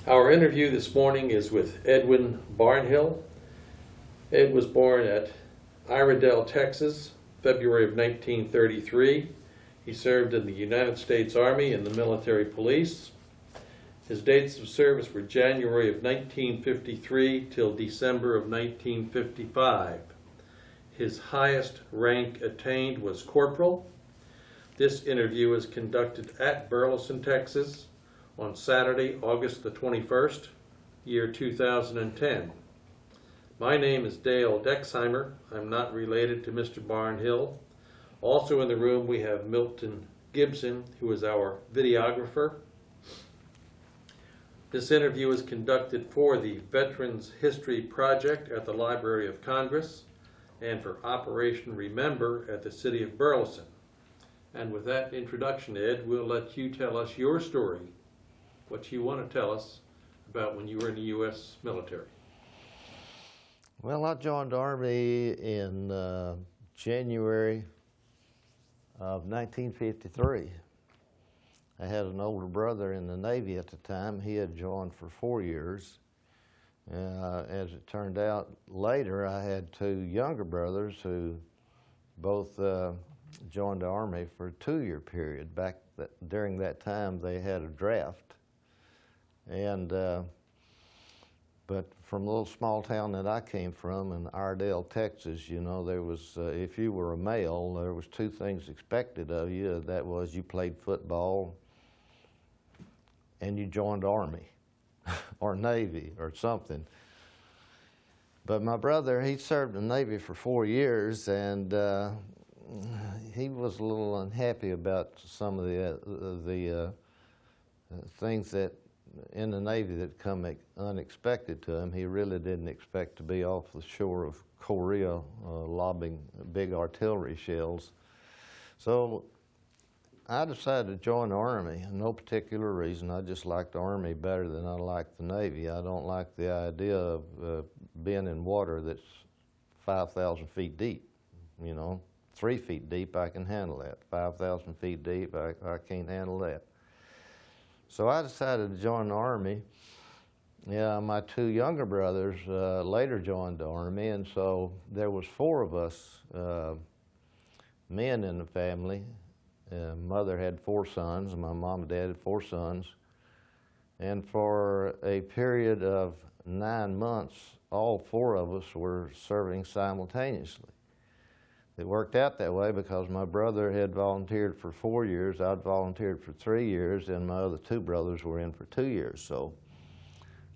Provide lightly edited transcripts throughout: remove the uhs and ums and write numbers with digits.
Our interview this morning is with Edwin Barnhill. Ed was born at Iredell, Texas, February of 1933. He served in the United States Army and the military police. His dates of service were January of 1953 till December of 1955. His highest rank attained was Corporal. This interview is conducted at Burleson, Texas, on Saturday, August the 21st, year 2010. My name is Dale Dexheimer. I'm not related to Mr. Barnhill. Also in the room we have Milton Gibson, who is our videographer. This interview is conducted for the Veterans History Project at the Library of Congress and for Operation Remember at the City of Burleson. And with that introduction, Ed, we'll let you tell us your story, what you want to tell us about when you were in the U.S. military. Well, I joined the Army in January of 1953. I had an older brother in the Navy at the time. He had joined for 4 years. As it turned out later, I had two younger brothers who both joined the Army for a 2-year period. During that time, they had a draft. And but from the little small town that I came from in Iredell, Texas, you know, there was, if you were a male, there was 2 things expected of you. That was you played football and you joined the Army or Navy or something. But my brother, he served in the Navy for 4 years, and he was a little unhappy about some of the things that in the Navy that come unexpected to him. He really didn't expect to be off the shore of Korea lobbing big artillery shells. So I decided to join the Army. No particular reason. I just liked the Army better than I liked the Navy. I don't like the idea of being in water that's 5,000 feet deep. You know, 3 feet deep, I can handle that. 5,000 feet deep, I can't handle that. So I decided to join the Army. Yeah, my 2 younger brothers later joined the Army, and so there was 4 of us men in the family. Mother had 4 sons, and my mom and dad had 4 sons. And for a period of 9 months, all 4 of us were serving simultaneously. It worked out that way because my brother had volunteered for 4 years, I'd volunteered for 3 years, and my other 2 brothers were in for 2 years. So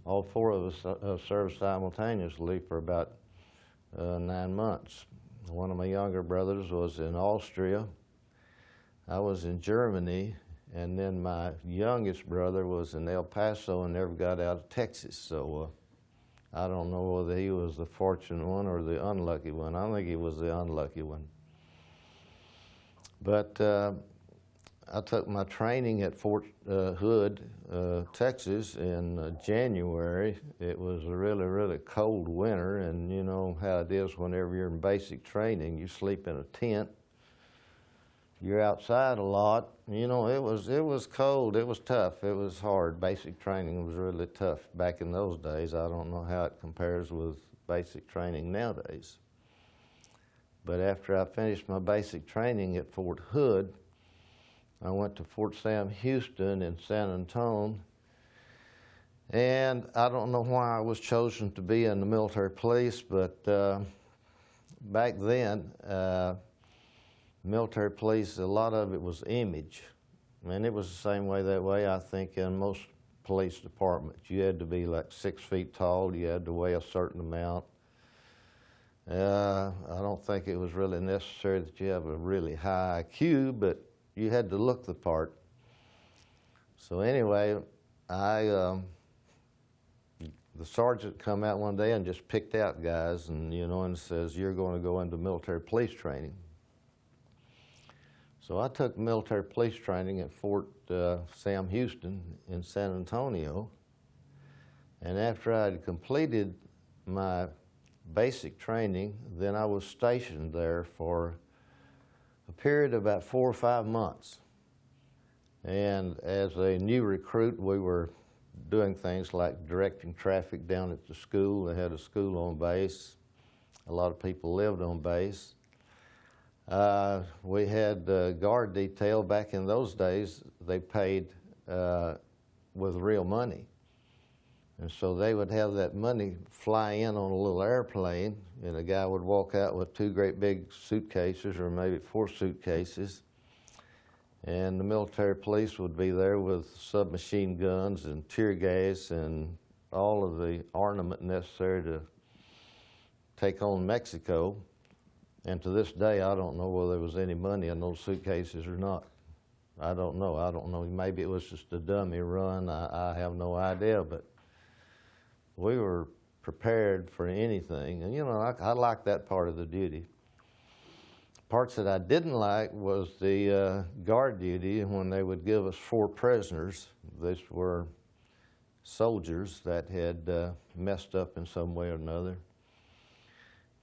all 4 of us served simultaneously for about 9 months. One of my younger brothers was in Austria. I was in Germany, and then my youngest brother was in El Paso and never got out of Texas. So I don't know whether he was the fortunate one or the unlucky one. I think he was the unlucky one. But I took my training at Fort Hood, Texas in January. It was a really, really cold winter, and you know how it is whenever you're in basic training. You sleep in a tent. You're outside a lot. You know, it was cold. It was tough. It was hard. Basic training was really tough back in those days. I don't know how it compares with basic training nowadays. But after I finished my basic training at Fort Hood, I went to Fort Sam Houston in San Antonio. And I don't know why I was chosen to be in the military police, but back then, military police, a lot of it was image. And it was the same way that way, I think, in most police departments. You had to be like 6 feet tall. You had to weigh a certain amount. I don't think it was really necessary that you have a really high IQ, but you had to look the part. So anyway, the sergeant come out one day and just picked out guys and, you know, and says, you're going to go into military police training. So I took military police training at Fort Sam Houston in San Antonio. And after I had completed my basic training, then I was stationed there for a period of about 4 or 5 months. And as a new recruit, we were doing things like directing traffic down at the school. They had a school on base. A lot of people lived on base. We had guard detail. Back in those days, they paid with real money. And so they would have that money fly in on a little airplane, and a guy would walk out with 2 great big suitcases, or maybe 4 suitcases. And the military police would be there with submachine guns and tear gas and all of the armament necessary to take on Mexico. And to this day, I don't know whether there was any money in those suitcases or not. I don't know. Maybe it was just a dummy run. I have no idea, but we were prepared for anything. And, you know, I liked that part of the duty. Parts that I didn't like was the guard duty when they would give us 4 prisoners. These were soldiers that had messed up in some way or another.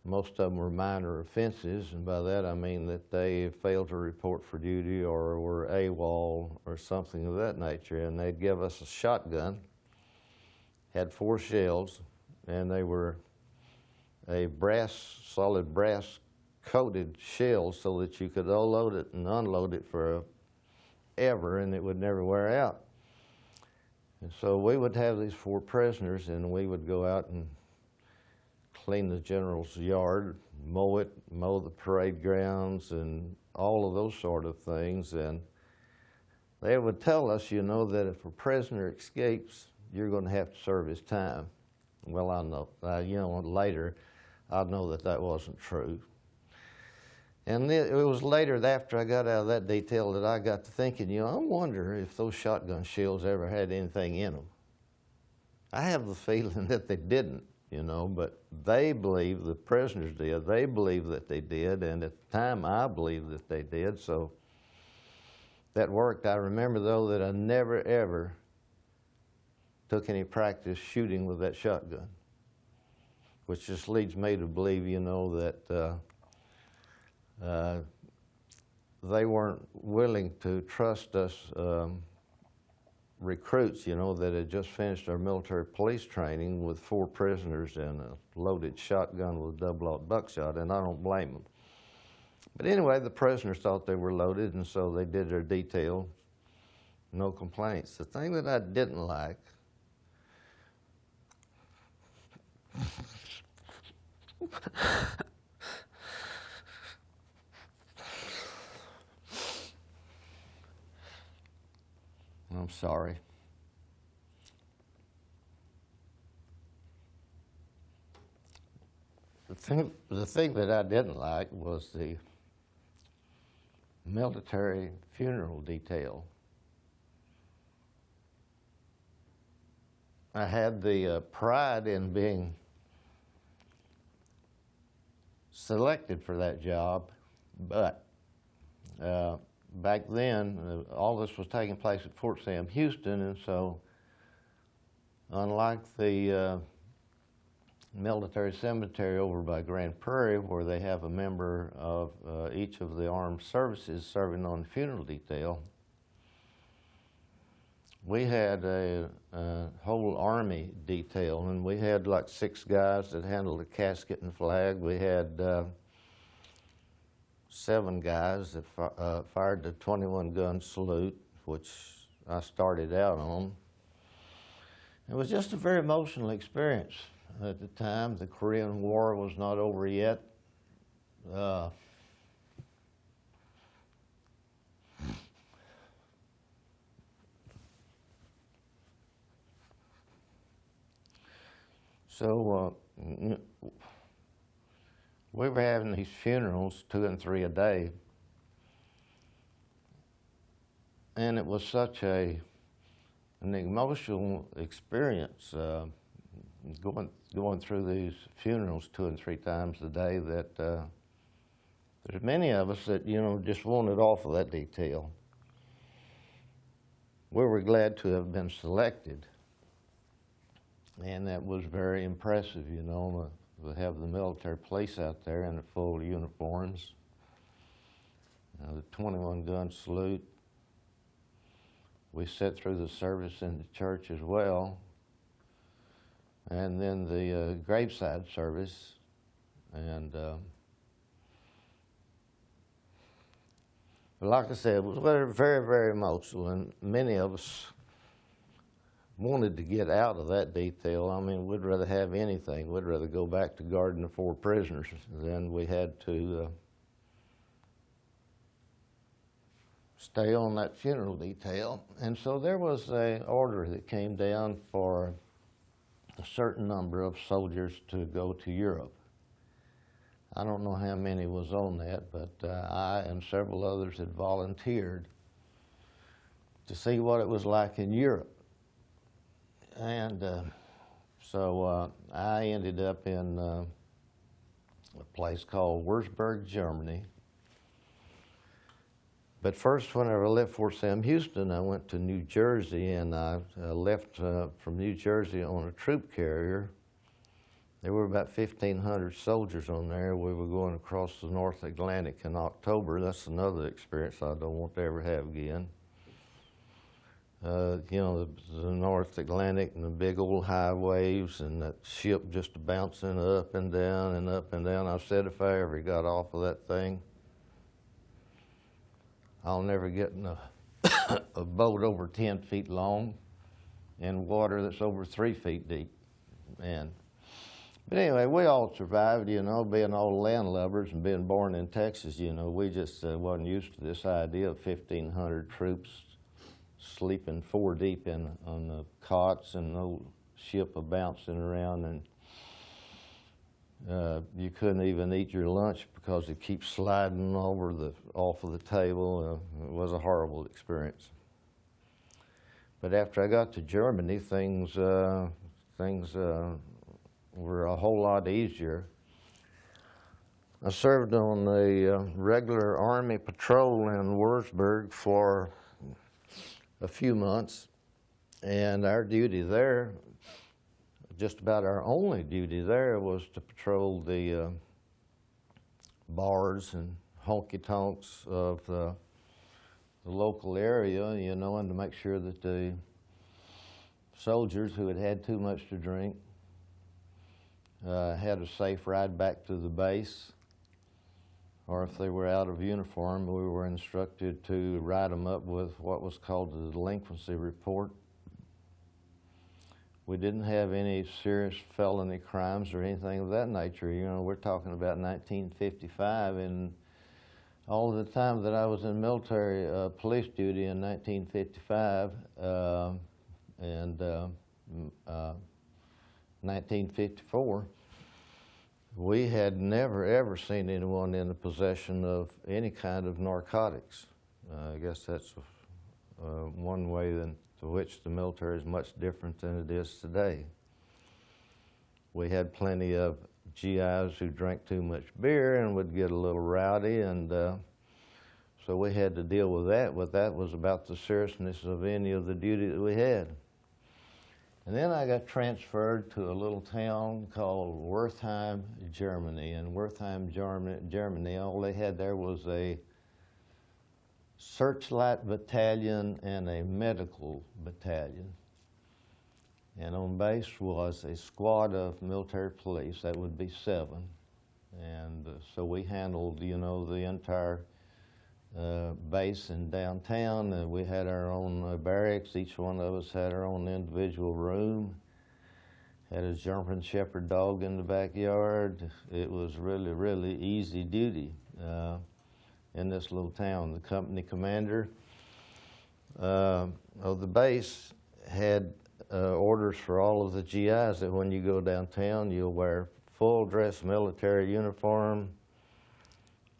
Most of them were minor offenses, and by that I mean that they failed to report for duty or were AWOL or something of that nature. And they'd give us a shotgun, had 4 shells, and they were a solid brass coated shells so that you could load it and unload it forever and it would never wear out. And so we would have these 4 prisoners, and we would go out and clean the general's yard, mow the parade grounds, and all of those sort of things. And they would tell us, you know, that if a prisoner escapes, you're going to have to serve his time. Well, I know, you know, later I know that that wasn't true. And it was later, after I got out of that detail, that I got to thinking, you know, I wonder if those shotgun shells ever had anything in them. I have the feeling that they didn't, you know, but they believe, the prisoners did, they believe that they did, and at the time I believed that they did, so that worked. I remember, though, that I never, ever took any practice shooting with that shotgun, which just leads me to believe, you know, that they weren't willing to trust us recruits, you know, that had just finished our military police training with 4 prisoners and a loaded shotgun with double-aught buckshot, and I don't blame them. But anyway, the prisoners thought they were loaded, and so they did their detail. No complaints. The thing that I didn't like I'm sorry. The thing that I didn't like was the military funeral detail. I had the pride in being selected for that job, but back then, all this was taking place at Fort Sam Houston, and so unlike the military cemetery over by Grand Prairie, where they have a member of each of the armed services serving on the funeral detail, we had a whole Army detail, and we had like 6 guys that handled the casket and flag. We had 7 guys that fired the 21-gun salute, which I started out on. It was just a very emotional experience at the time. The Korean War was not over yet. So we were having these funerals, 2 and 3 a day, and it was such an emotional experience going through these funerals 2 and 3 times a day that there's many of us that, you know, just wanted off of that detail. We were glad to have been selected, and that was very impressive, you know, to have the military police out there in the full uniforms, the 21-gun salute. we sat through the service in the church as well, and then the graveside service, and like I said, it was very, very, very emotional, and many of us wanted to get out of that detail. I mean, we'd rather have anything. We'd rather go back to guarding the 4 prisoners than we had to stay on that funeral detail. And so there was an order that came down for a certain number of soldiers to go to Europe. I don't know how many was on that, but I and several others had volunteered to see what it was like in Europe. And so I ended up in a place called Wurzburg, Germany. But first, whenever I left Fort Sam Houston, I went to New Jersey, and I left from New Jersey on a troop carrier. There were about 1,500 soldiers on there. We were going across the North Atlantic in October. That's another experience I don't want to ever have again. You know, the North Atlantic and the big old high waves and that ship just bouncing up and down and up and down. I said if I ever got off of that thing, I'll never get in a boat over 10 feet long in water that's over 3 feet deep. But anyway, we all survived, you know, being all landlubbers and being born in Texas, you know. We just wasn't used to this idea of 1,500 troops sleeping 4 deep on the cots and the old ship bouncing around, and you couldn't even eat your lunch because it keeps sliding off of the table. It was a horrible experience. But after I got to Germany, things were a whole lot easier. I served on the regular Army patrol in Wurzburg for a few months, and our duty there, just about our only duty there, was to patrol the bars and honky-tonks of the local area, you know, and to make sure that the soldiers who had had too much to drink had a safe ride back to the base, or if they were out of uniform, we were instructed to write them up with what was called the delinquency report. We didn't have any serious felony crimes or anything of that nature. You know, we're talking about 1955, and all of the time that I was in military police duty in 1955 and 1954, we had never, ever seen anyone in the possession of any kind of narcotics. I guess that's one way to which the military is much different than it is today. We had plenty of GIs who drank too much beer and would get a little rowdy, and so we had to deal with that. But that was about the seriousness of any of the duty that we had. And then I got transferred to a little town called Wertheim, Germany. And Wertheim, Germany, all they had there was a searchlight battalion and a medical battalion. And on base was a squad of military police. That would be 7. And so we handled, you know, the entire base in downtown, and we had our own barracks. Each one of us had our own individual room, had a German Shepherd dog in the backyard. It was really, really easy duty in this little town. The company commander of the base had orders for all of the GIs that when you go downtown, you'll wear full dress military uniform,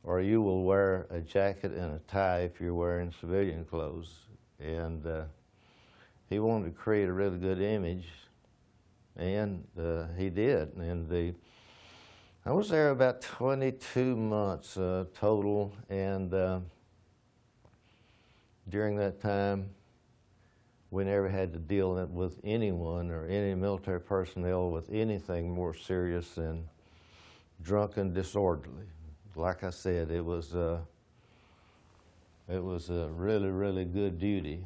or you will wear a jacket and a tie if you're wearing civilian clothes. And he wanted to create a really good image, and he did. And I was there about 22 months total, and during that time, we never had to deal with anyone or any military personnel with anything more serious than drunk and disorderly. Like I said, it was a really, really good duty.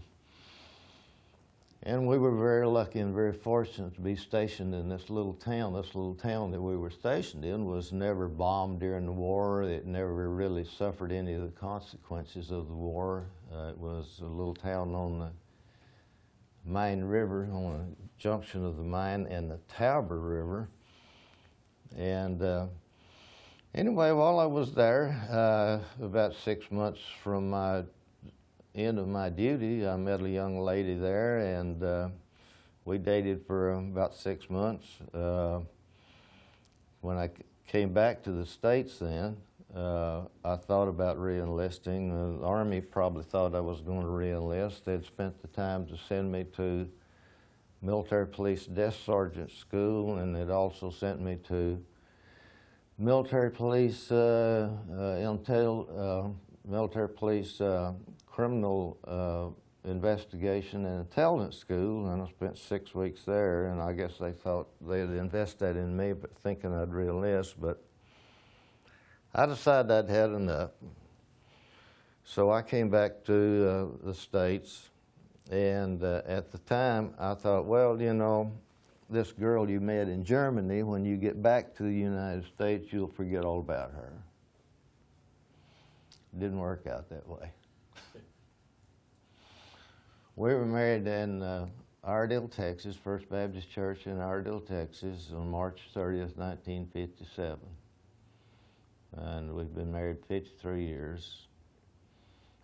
And we were very lucky and very fortunate to be stationed in this little town. This little town that we were stationed in was never bombed during the war. It never really suffered any of the consequences of the war. It was a little town on the Main River, on a junction of the Main and the Tauber River. And anyway, while I was there, about 6 months from my end of my duty, I met a young lady there, and we dated for about 6 months. When I came back to the States then, I thought about re-enlisting. The Army probably thought I was going to re-enlist. They'd spent the time to send me to military police desk sergeant school, and they'd also sent me to military police military police criminal investigation and intelligence school, and I spent 6 weeks there, and I guess they thought they'd invest that in me, but thinking I'd re-enlist, but I decided I'd had enough. So I came back to the States, and at the time I thought, well, you know, this girl you met in Germany, when you get back to the United States, you'll forget all about her. Didn't work out that way. We were married in Iredell, Texas, First Baptist Church in Iredell, Texas, on March 30th, 1957. And we've been married 53 years.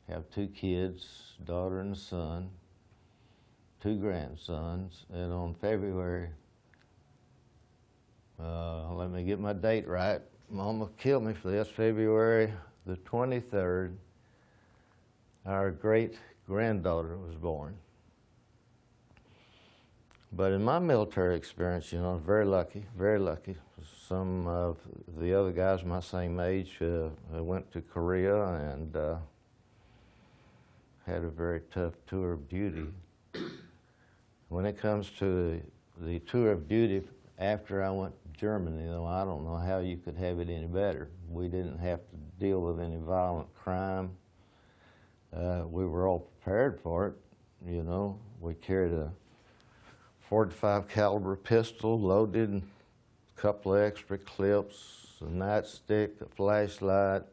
Have 2 kids, daughter and son, 2 grandsons, and on February, let me get my date right, Mama killed me for this, February the 23rd, our great-granddaughter was born. But in my military experience, you know, I was very lucky, very lucky. Some of the other guys my same age went to Korea and had a very tough tour of duty. When it comes to the tour of duty after I went to Germany, though, I don't know how you could have it any better. We didn't have to deal with any violent crime. We were all prepared for it, you know. We carried a .45 caliber pistol, loaded, a couple of extra clips, a nightstick, a flashlight,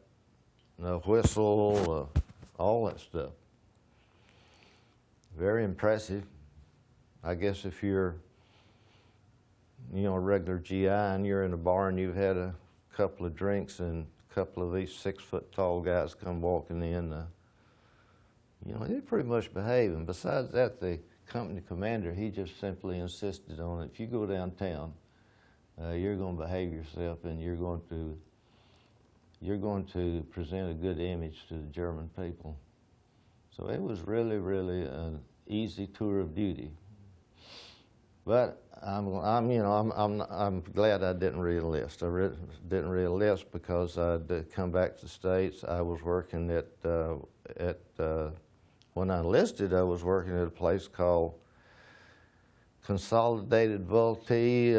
a whistle, all that stuff. Very impressive. I guess if you're, you know, a regular GI and you're in a bar and you've had a couple of drinks and a couple of these 6-foot-tall guys come walking in, you know, they're pretty much behaving. Besides that, the company commander, he just simply insisted on it. If you go downtown, you're going to behave yourself and you're going to present a good image to the German people. So it was really, really an easy tour of duty. But I'm glad I didn't re-enlist. I didn't re-enlist because I'd come back to the States. I was working when I enlisted, I was working at a place called Consolidated Vultee.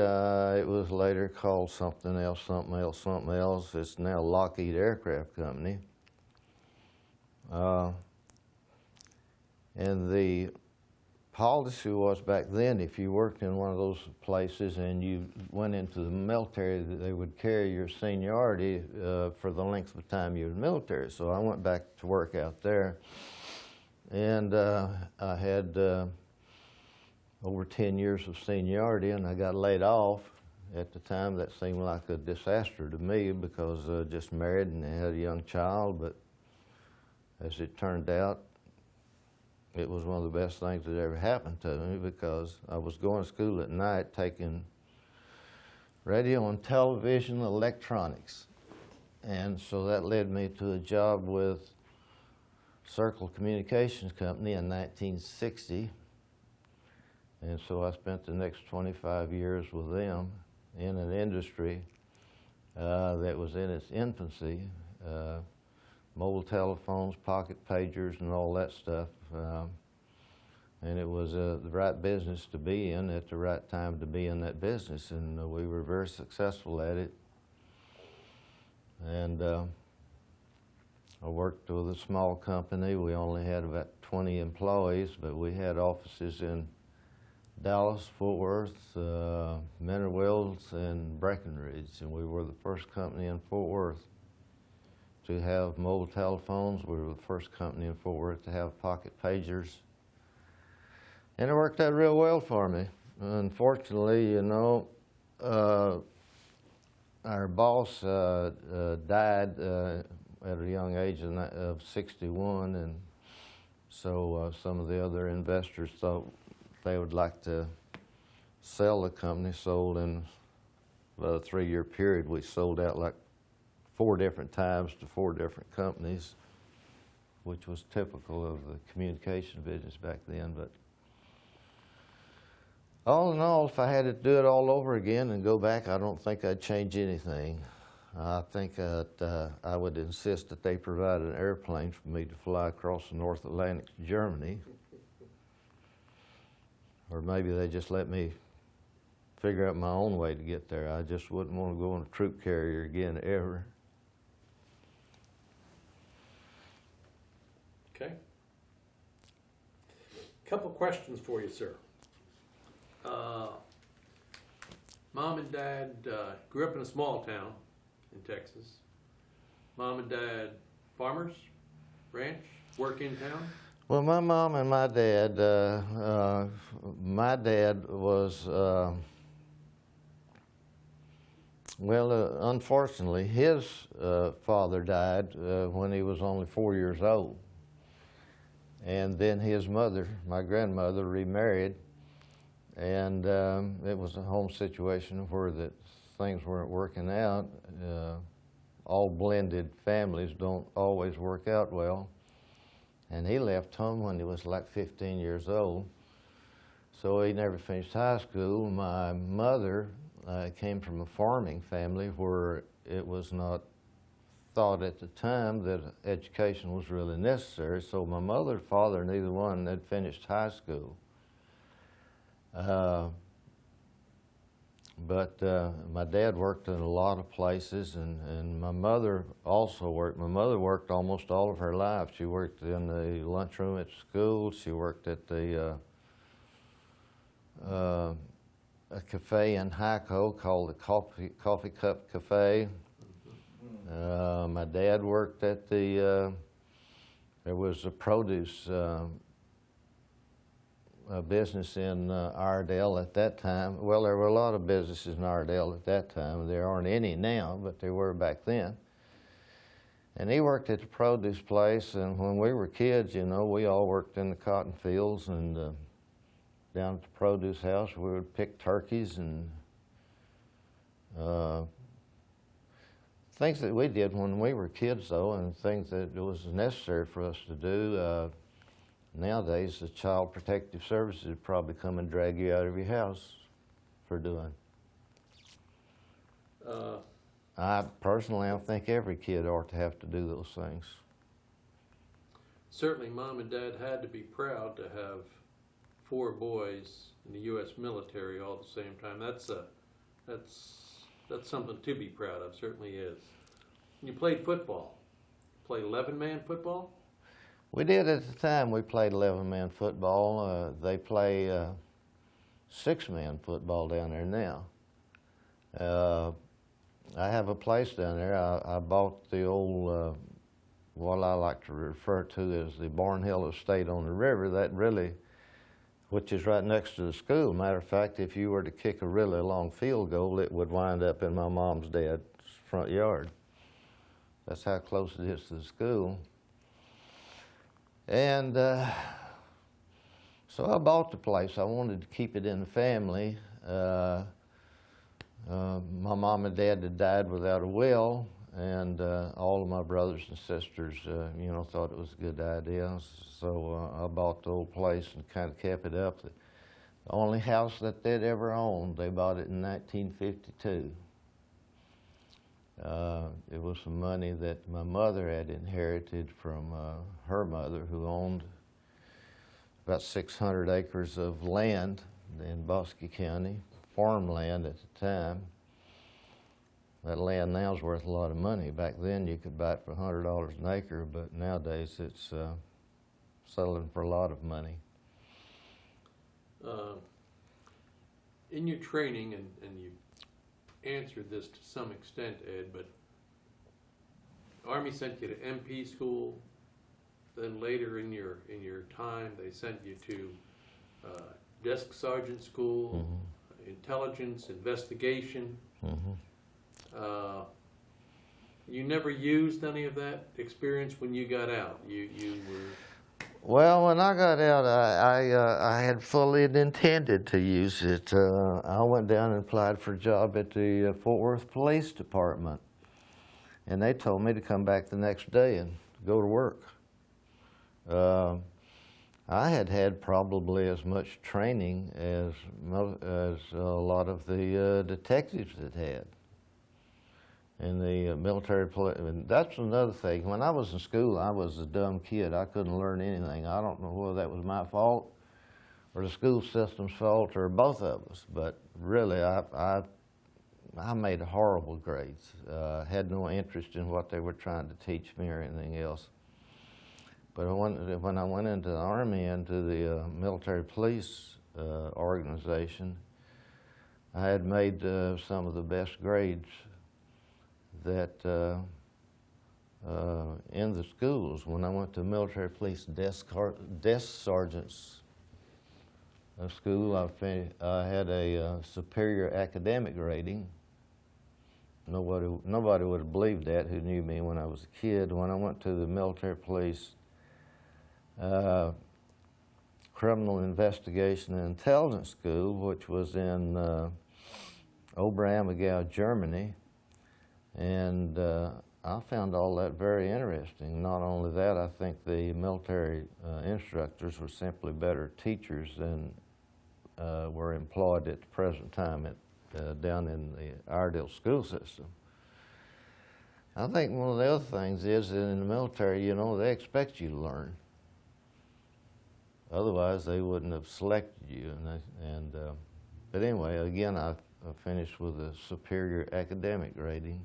It was later called something else, something else, something else. It's now Lockheed Aircraft Company. And the policy was back then, if you worked in one of those places and you went into the military, they would carry your seniority for the length of time you were in the military. So I went back to work out there, and I had over 10 years of seniority, and I got laid off. At the time, that seemed like a disaster to me because I just married and had a young child, but as it turned out, it was one of the best things that ever happened to me because I was going to school at night taking radio and television electronics. And so that led me to a job with Circle Communications Company in 1960. And so I spent the next 25 years with them in an industry that was in its infancy. Mobile telephones, pocket pagers, and all that stuff. And it was the right business to be in at the right time to be in that business, and we were very successful at it. And I worked with a small company. We only had about 20 employees, but we had offices in Dallas, Fort Worth, Mineral Wells, and Breckenridge, and we were the first company in Fort Worth to have mobile telephones. We were the first company in Fort Worth to have pocket pagers, and it worked out real well for me. Unfortunately, you know, our boss died at a young age of 61, and so some of the other investors thought they would like to sell the company. Sold in about a 3-year period. We sold out like 4 different times to 4 different companies, which was typical of the communication business back then. But all in all, if I had to do it all over again and go back, I don't think I'd change anything. I think that I would insist that they provide an airplane for me to fly across the North Atlantic to Germany. Or maybe they just let me figure out my own way to get there. I just wouldn't want to go on a troop carrier again, ever. Okay. Couple questions for you, sir. Mom and Dad grew up in a small town in Texas. Mom and Dad farmers, ranch, work in town? Well, my mom and my dad was, unfortunately, his father died when he was only 4 years old. And then his mother, my grandmother, remarried. And it was a home situation where that things weren't working out. All blended families don't always work out well. And he left home when he was like 15 years old. So he never finished high school. My mother came from a farming family where it was not thought at the time that education was really necessary. So my mother and father, neither one had finished high school. But my dad worked in a lot of places, and my mother also worked. My mother worked almost all of her life. She worked in the lunchroom at school. She worked at the a cafe in Hyco called the Coffee Cup Cafe. My dad worked at the, there was a produce a business in Iredell at that time. Well, there were a lot of businesses in Iredell at that time. There aren't any now, but there were back then. And he worked at the produce place, and when we were kids, you know, we all worked in the cotton fields, and down at the produce house, we would pick turkeys and things that we did when we were kids, though, and things that it was necessary for us to do. Nowadays, the Child Protective Services would probably come and drag you out of your house for doing. I personally, I think every kid ought to have to do those things. Certainly, Mom and Dad had to be proud to have 4 boys in the U.S. military all at the same time. That's something to be proud of. Certainly is. You played football. Played 11-man football. We did at the time. We played 11-man football. They play 6-man football down there now. I have a place down there. I bought the old, what I like to refer to as the Barnhill estate on the river, that really, which is right next to the school. Matter of fact, if you were to kick a really long field goal, it would wind up in my mom's dad's front yard. That's how close it is to the school. And so I bought the place. I wanted to keep it in the family. My mom and dad had died without a will, and all of my brothers and sisters, you know, thought it was a good idea. So I bought the old place and kind of kept it up. The only house that they'd ever owned, they bought it in 1952. It was some money that my mother had inherited from her mother, who owned about 600 acres of land in Bosque County, farmland at the time. That land now is worth a lot of money. Back then you could buy it for $100 an acre, but nowadays it's selling for a lot of money. In your training, and you answered this to some extent, Ed, but Army sent you to MP school. Then later in your time, they sent you to desk sergeant school, intelligence, investigation. You never used any of that experience when you got out. You were. Well, when I got out, I had fully intended to use it. I went down and applied for a job at the Fort Worth Police Department, and they told me to come back the next day and go to work. I had probably as much training as a lot of the detectives had in the military police. And that's another thing. When I was in school, I was a dumb kid. I couldn't learn anything. I don't know whether that was my fault or the school system's fault or both of us. But really, I made horrible grades. Had no interest in what they were trying to teach me or anything else. But when I went into the Army, into the military police organization, I had made some of the best grades that in the schools. When I went to military police desk sergeants school, I had a superior academic rating. Nobody would have believed that who knew me when I was a kid. When I went to the military police criminal investigation and intelligence school, which was in Oberammergau, Germany, and I found all that very interesting. Not only that, I think the military instructors were simply better teachers than were employed at the present time down in the Iredell school system. I think one of the other things is that in the military, you know, they expect you to learn. Otherwise, they wouldn't have selected you. But anyway, again, I finished with a superior academic rating.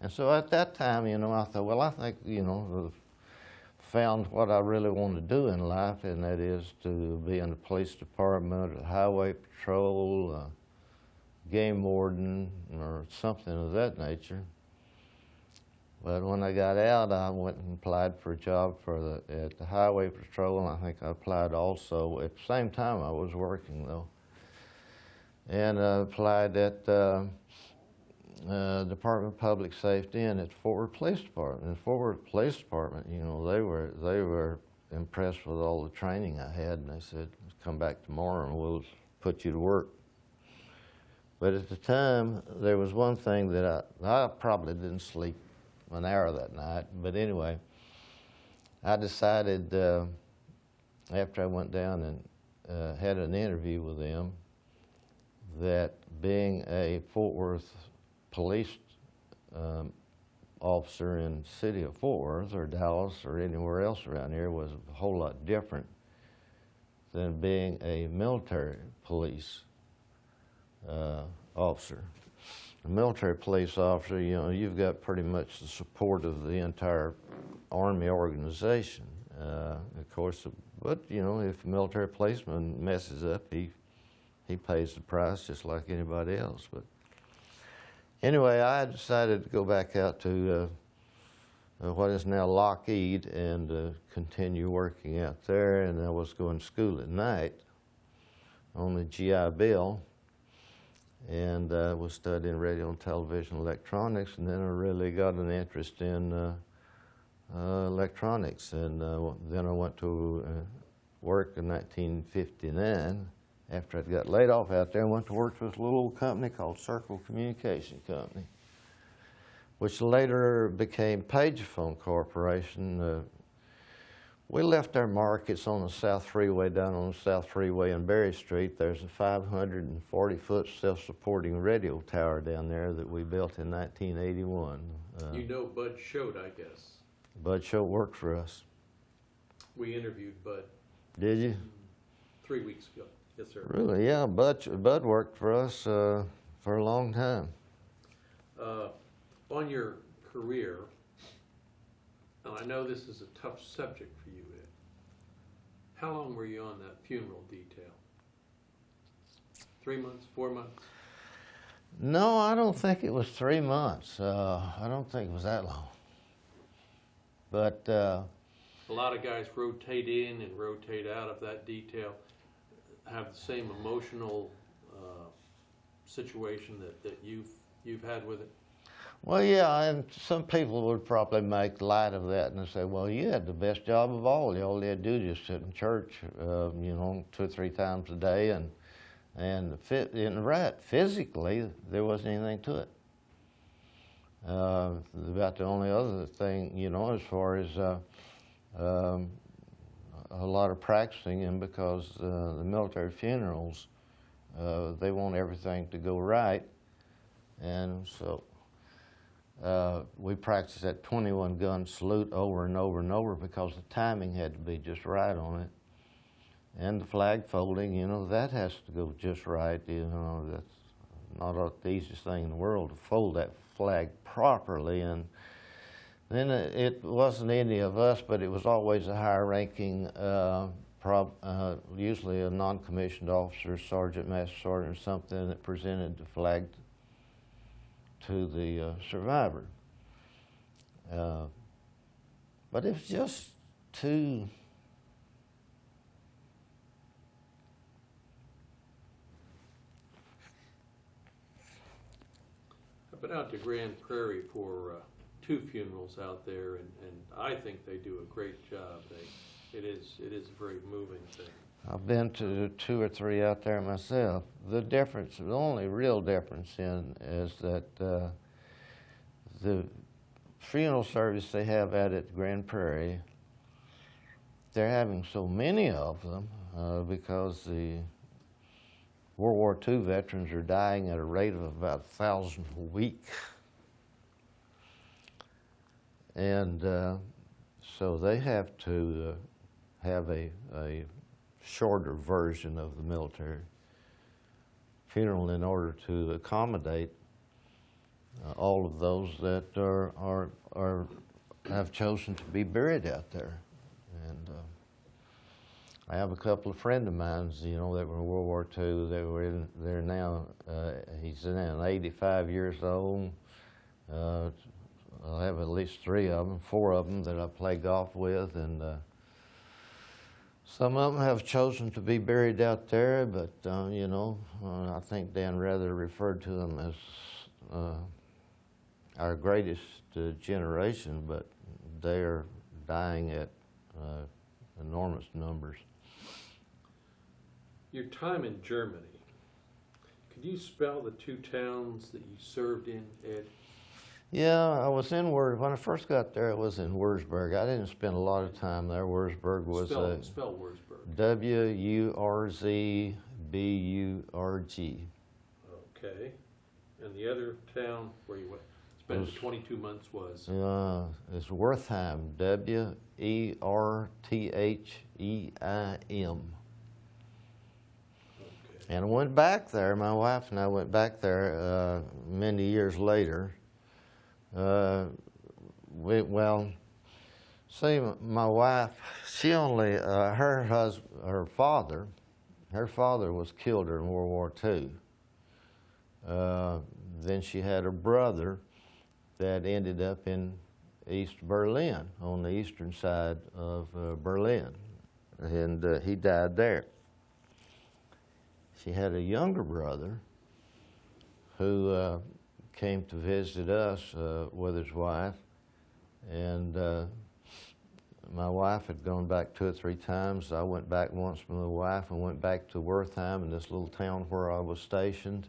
And so at that time, you know, I thought, well, I think, you know, found what I really want to do in life, and that is to be in the police department, or highway patrol, game warden, or something of that nature. But when I got out, I went and applied for a job at the highway patrol, and I think I applied also at the same time I was working, though. And I applied at Department of Public Safety and at Fort Worth Police Department. And Fort Worth Police Department, you know, they were impressed with all the training I had, and they said, "Come back tomorrow and we'll put you to work." But at the time, there was one thing that I probably didn't sleep an hour that night. But anyway, I decided after I went down and had an interview with them that being a Fort Worth police officer in the city of Fort Worth or Dallas or anywhere else around here was a whole lot different than being a military police officer. A military police officer, you know, you've got pretty much the support of the entire Army organization. Of course, but you know, if a military policeman messes up, he pays the price just like anybody else. But anyway, I decided to go back out to what is now Lockheed and continue working out there. And I was going to school at night on the GI Bill, and was studying radio and television electronics. And then I really got an interest in electronics. And then I went to work in 1959. After I got laid off out there, I went to work for this little old company called Circle Communication Company, which later became Pagephone Corporation. We left our markets on the South Freeway, down on the South Freeway in Berry Street. There's a 540-foot self-supporting radio tower down there that we built in 1981. You know Bud Schott, I guess. Bud Schott worked for us. We interviewed Bud. Did you? 3 weeks ago. Yes, sir. Really? Yeah, Bud worked for us for a long time. On your career, and I know this is a tough subject for you, Ed. How long were you on that funeral detail? 3 months, 4 months? No, I don't think it was 3 months. I don't think it was that long. But A lot of guys rotate in and rotate out of that detail, have the same emotional situation that you've had with it. well, yeah, and some people would probably make light of that and say, "Well, you had the best job of all. All you had to do is just sit in church, 2 or 3 times a day, and physically there wasn't anything to it." About the only other thing, as far as a lot of practicing, and because the military funerals, they want everything to go right, and so we practiced that 21 gun salute over and over and over because the timing had to be just right on it, and the flag folding, that has to go just right. That's not the easiest thing in the world to fold that flag properly. And then it wasn't any of us, but it was always a higher ranking, usually a non-commissioned officer, sergeant, master sergeant, or something, that presented the flag to the survivor. But it was just too... I've been out to Grand Prairie for 2 funerals out there, and I think they do a great job. It is a very moving thing. I've been to 2 or 3 out there myself. The only real difference is that the funeral service they have out at Grand Prairie, they're having so many of them because the World War II veterans are dying at a rate of about 1,000 a week. And so they have to have a shorter version of the military funeral in order to accommodate all of those that have chosen to be buried out there. And I have a couple of friends of mine, that were in World War II. They're now, he's now 85 years old. I have at least 3 of them, 4 of them that I play golf with, and some of them have chosen to be buried out there, but I think Dan Rather referred to them as our greatest generation, but they are dying at enormous numbers. Your time in Germany, could you spell the 2 towns that you served in, Ed? Yeah, I was in when I first got there, it was in Wurzburg. I didn't spend a lot of time there. Wurzburg was spell Wurzburg. Wurzburg. Okay. And the other town where you spent the 22 months was? It's Wertheim, Wertheim. Okay. And I went back there. My wife and I went back there many years later. My wife, she only, her father was killed during World War II. Then she had a brother that ended up in East Berlin, on the eastern side of Berlin, and he died there. She had a younger brother who came to visit us with his wife, and my wife had gone back 2 or 3 times. I went back once with my wife and went back to Wertheim, in this little town where I was stationed,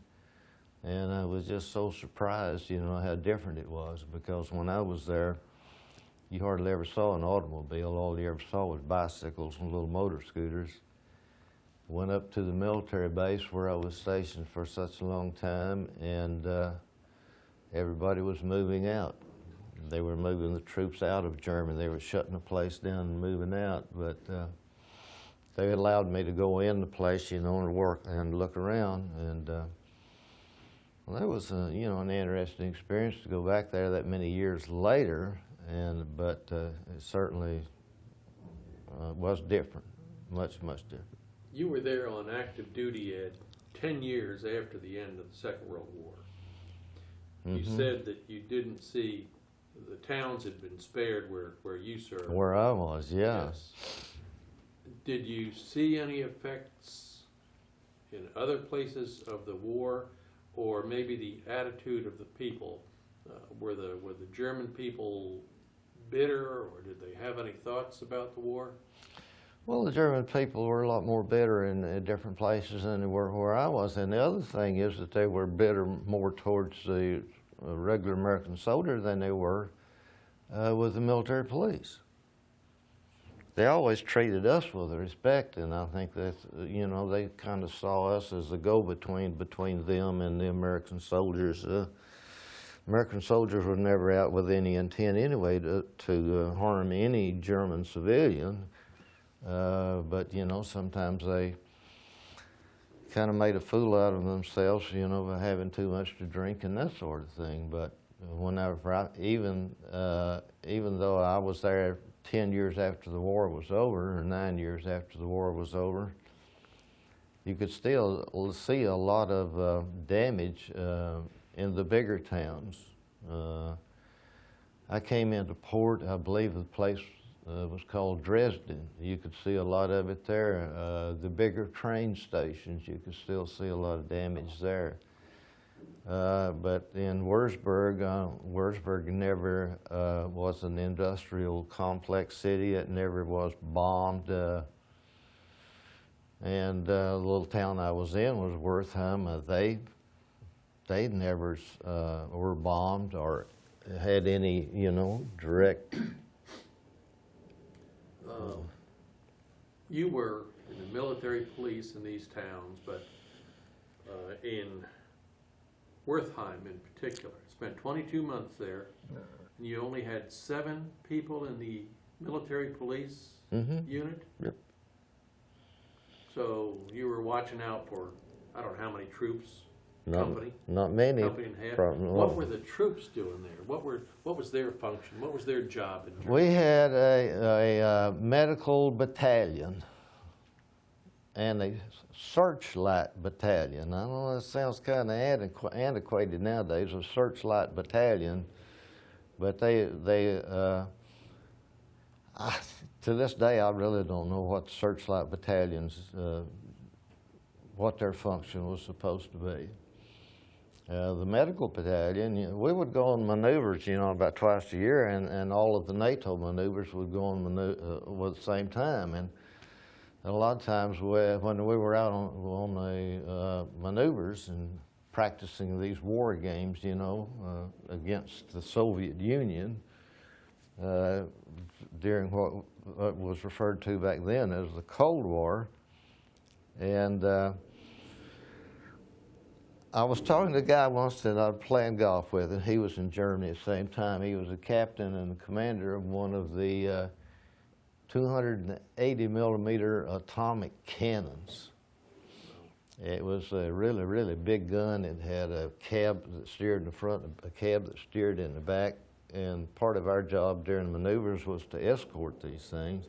and I was just so surprised, how different it was, because when I was there, you hardly ever saw an automobile. All you ever saw was bicycles and little motor scooters. Went up to the military base where I was stationed for such a long time, and everybody was moving out. They were moving the troops out of Germany. They were shutting the place down and moving out, but they allowed me to go in the place, and work and look around. And well, that was an interesting experience to go back there that many years later. But it certainly was different, much different. You were there on active duty, Ed, 10 years after the end of the Second World War. You Mhm. said that you didn't see the towns had been spared where you served. Where I was, yeah. Yes. Did you see any effects in other places of the war, or maybe the attitude of the people? Were the German people bitter, or did they have any thoughts about the war? Well, the German people were a lot more bitter in different places than they were where I was. And the other thing is that they were bitter more towards the regular American soldier than they were with the military police. They always treated us with respect, and I think that, you know, they kind of saw us as the go-between between them and the American soldiers. American soldiers were never out with any intent anyway to harm any German civilian. But, you know, sometimes they kind of made a fool out of themselves, you know, by having too much to drink and that sort of thing. But whenever even though I was there 10 years after the war was over, or 9 years after the war was over, you could still see a lot of damage in the bigger towns. I came into port, I believe the place was called Dresden. You could see a lot of it there. The bigger train stations, you could still see a lot of damage there. But in Wurzburg, Wurzburg never was an industrial complex city. It never was bombed. And the little town I was in was Wertheim. They never were bombed or had any, you know, direct. You were in the military police in these towns, but in Wertheim in particular, spent 22 months there, and you only had 7 people in the military police unit? Yep. So you were watching out for, I don't know how many troops, company? Not many. Company and a half. Probably. What were the troops doing there? What was their function? What was their job in Germany? We had a medical battalion and a searchlight battalion. I know that sounds kind of antiquated nowadays, a searchlight battalion, but to this day I really don't know what searchlight battalions, what their function was supposed to be. The medical battalion, we would go on maneuvers, you know, about twice a year, and all of the NATO maneuvers would go on at the same time. And a lot of times when we were out on the maneuvers and practicing these war games, you know, against the Soviet Union, during what was referred to back then as the Cold War, and I was talking to a guy once that I was playing golf with, and he was in Germany at the same time. He was a captain and the commander of one of the 280 millimeter atomic cannons. It was a really, really big gun. It had a cab that steered in the front, a cab that steered in the back, and part of our job during the maneuvers was to escort these things.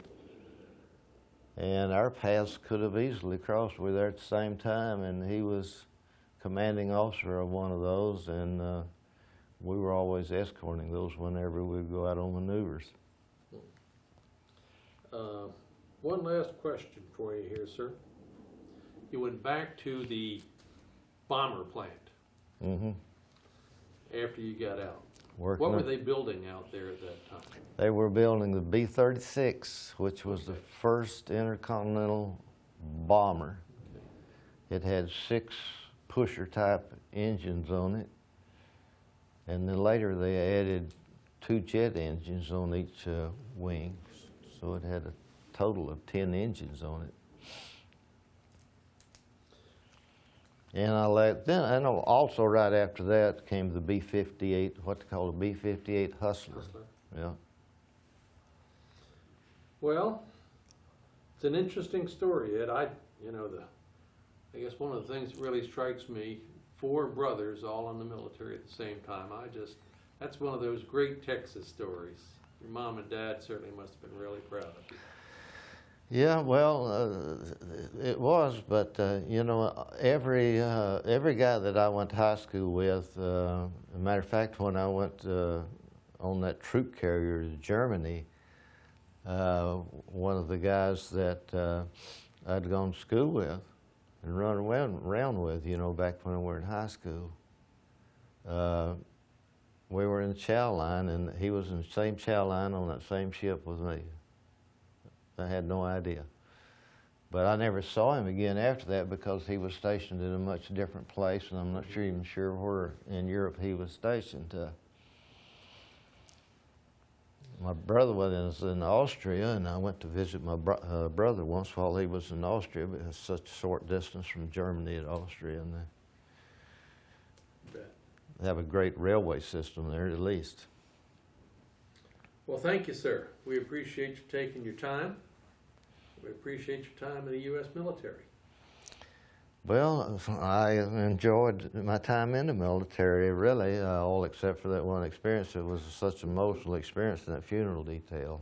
And our paths could have easily crossed. We were there at the same time, and he was commanding officer of one of those, and we were always escorting those whenever we would go out on maneuvers. One last question for you here, sir. You went back to the bomber plant after you got out. What were they building out there at that time? They were building the B-36, which was the first intercontinental bomber. It had 6 pusher-type engines on it, and then later they added 2 jet engines on each wing, so it had a total of 10 engines on it. And and also right after that came the B-58, what they call the B-58 Hustler. Yeah. Well, it's an interesting story, Ed. I guess one of the things that really strikes me, 4 brothers all in the military at the same time. That's one of those great Texas stories. Your mom and dad certainly must have been really proud of you. Yeah, well, it was, but you know, every guy that I went to high school with, as a matter of fact, when I went on that troop carrier to Germany, one of the guys that I'd gone to school with and run around with, you know, back when we were in high school, we were in the chow line, and he was in the same chow line on that same ship with me. I had no idea. But I never saw him again after that because he was stationed in a much different place, and I'm not even sure where in Europe he was stationed. My brother was in Austria, and I went to visit my brother once while he was in Austria, but it's such a short distance from Germany to Austria, and they have a great railway system there, at least. Well, thank you, sir. We appreciate you taking your time. We appreciate your time in the U.S. military. Well, I enjoyed my time in the military, really, all except for that one experience. It was such an emotional experience in that funeral detail.